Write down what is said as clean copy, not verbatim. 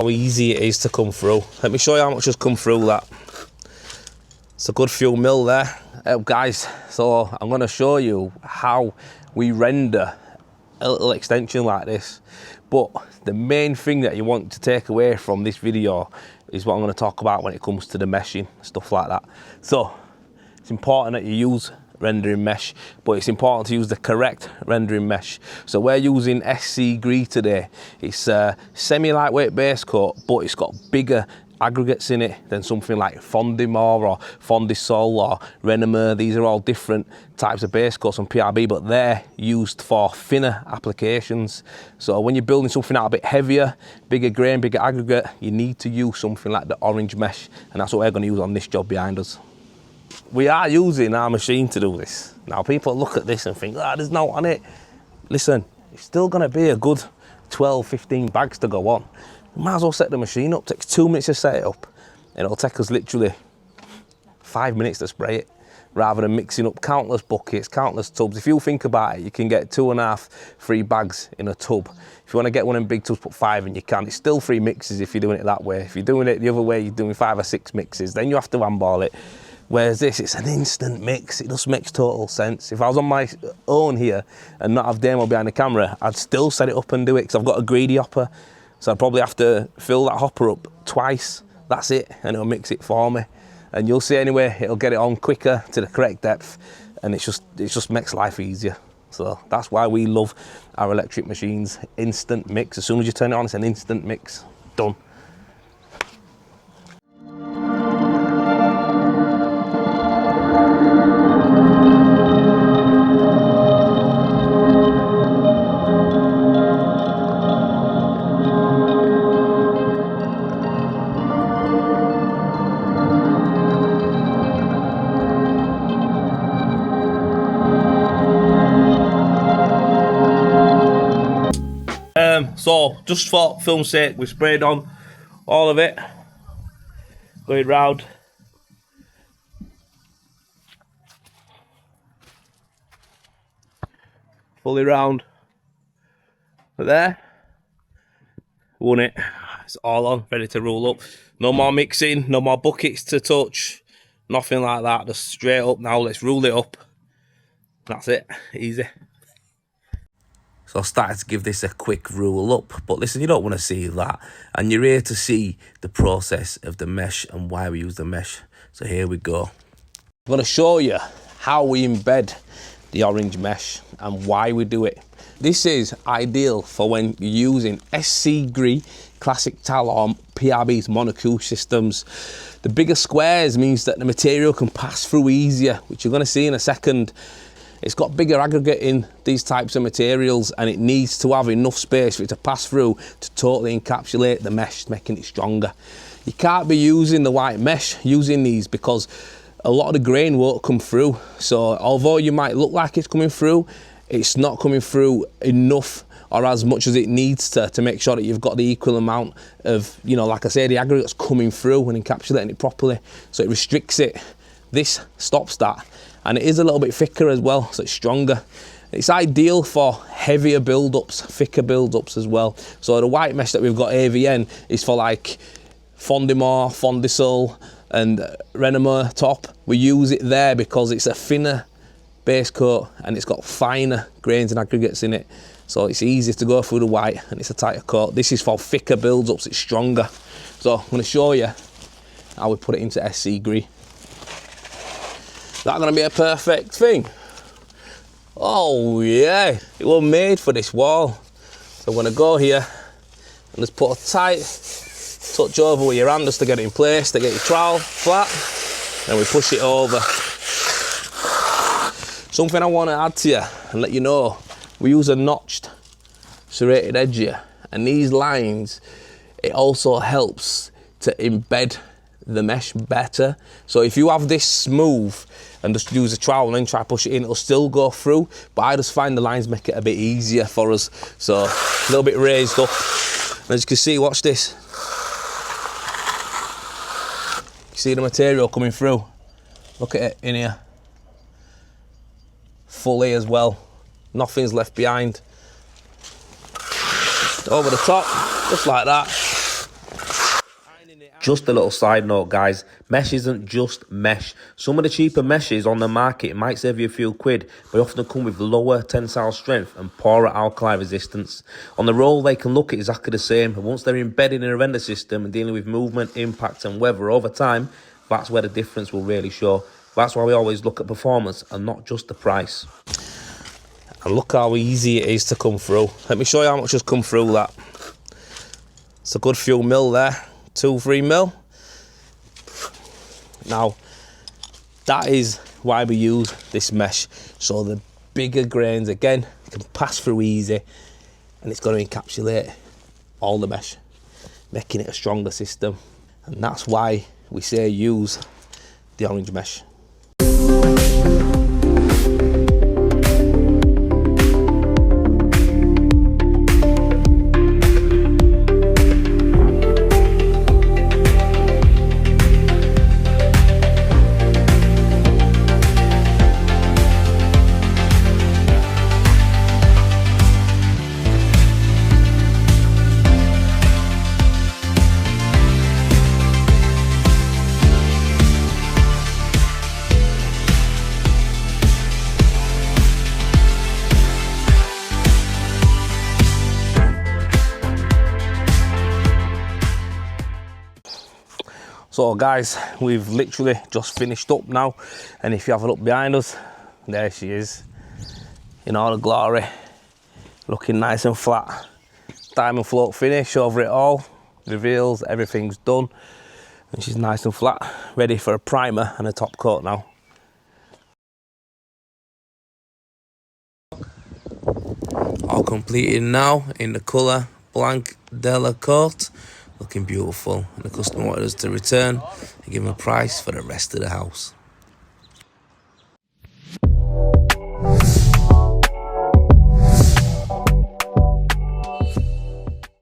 how easy it is to come through. Let me show you how much has come through that. It's a good few mil there. Guys, so I'm going to show you how we render a little extension like this. But the main thing that you want to take away from this video is what I'm going to talk about when it comes to the meshing, stuff like that. So it's important that you use rendering mesh, but it's important to use the correct rendering mesh. So we're using SC Gree today. It's a semi-lightweight base coat, but it's got bigger aggregates in it than something like Fondimore or Fondisol or Renovating. These are all different types of base coats on PRB, but they're used for thinner applications. So when you're building something out a bit heavier, bigger grain, bigger aggregate, you need to use something like the orange mesh, and that's what we're going to use on this job behind us. We are using our machine to do this. Now people look at this and think, there's no on it. Listen, it's still going to be a good 12, 15 bags to go on. We might as well set the machine up. It takes 2 minutes to set it up, and it'll take us literally 5 minutes to spray it, rather than mixing up countless buckets, countless tubs. If you think about it, you can get 2.5, 3 bags in a tub. If you want to get one in big tubs, put 5 in, you can. It's still 3 mixes if you're doing it that way. If you're doing it the other way, you're doing 5 or 6 mixes, then you have to handball it. Whereas this, it's an instant mix. It just makes total sense. If I was on my own here and not have Damo behind the camera, I'd still set it up and do it, because I've got a greedy hopper. So I'd probably have to fill that hopper up twice. That's it, and it'll mix it for me. And you'll see anyway, it'll get it on quicker to the correct depth, and it just makes life easier. So that's why we love our electric machines. Instant mix. As soon as you turn it on, it's an instant mix. Done. So just for film's sake, we sprayed on all of it, going round. Fully round. But there, won it. It's all on, ready to roll up. No more mixing, no more buckets to touch, nothing like that. Just straight up now. Let's roll it up. That's it, easy. So I started to give this a quick roll up, but listen, you don't want to see that. And you're here to see the process of the mesh and why we use the mesh. So here we go. I'm going to show you how we embed the orange mesh and why we do it. This is ideal for when you're using SC Gree, Classic Tile or PRB's monocoque systems. The bigger squares means that the material can pass through easier, which you're going to see in a second. It's got bigger aggregate in these types of materials, and it needs to have enough space for it to pass through to totally encapsulate the mesh, making it stronger. You can't be using the white mesh using these, because a lot of the grain won't come through. So although you might look like it's coming through, it's not coming through enough or as much as it needs to make sure that you've got the equal amount of, you know, like I say, the aggregates coming through and encapsulating it properly. So it restricts it. This stops that. And it is a little bit thicker as well, so it's stronger. It's ideal for heavier build-ups, thicker build-ups as well. So the white mesh that we've got AVN is for like Fondimore, Fondisol and Renovating top. We use it there because it's a thinner base coat and it's got finer grains and aggregates in it. So it's easier to go through the white and it's a tighter coat. This is for thicker build-ups, it's stronger. So I'm going to show you how we put it into SC Gree. That gonna be a perfect thing? Oh yeah, it was made for this wall. So I'm gonna go here and just put a tight touch over with your hand just to get it in place, to get your trowel flat, and we push it over. Something I want to add to you and let you know, we use a notched serrated edge here, and these lines, it also helps to embed the mesh better. So if you have this smooth and just use a trowel and then try to push it in, it'll still go through, but I just find the lines make it a bit easier for us. So a little bit raised up, and as you can see, watch this, you see the material coming through, look at it in here, fully as well, nothing's left behind. Over the top, just like that. Just a little side note, guys, mesh isn't just mesh. Some of the cheaper meshes on the market might save you a few quid, but they often come with lower tensile strength and poorer alkali resistance. On the roll, they can look exactly the same, but once they're embedded in a render system and dealing with movement, impact and weather over time, that's where the difference will really show. That's why we always look at performance and not just the price. And look how easy it is to come through. Let me show you how much has come through that. It's a good few mil there, 2-3 mil. Now, that is why we use this mesh. So the bigger grains, again, can pass through easy, and it's going to encapsulate all the mesh, making it a stronger system. And that's why we say use the orange mesh. So guys, we've literally just finished up now, and if you have a look behind us, there she is in all the glory, looking nice and flat. Diamond float finish over it all, reveals everything's done, and she's nice and flat, ready for a primer and a top coat now. All completed now in the colour Blanc Della Coat. Looking beautiful, and the customer wanted us to return and give him a price for the rest of the house.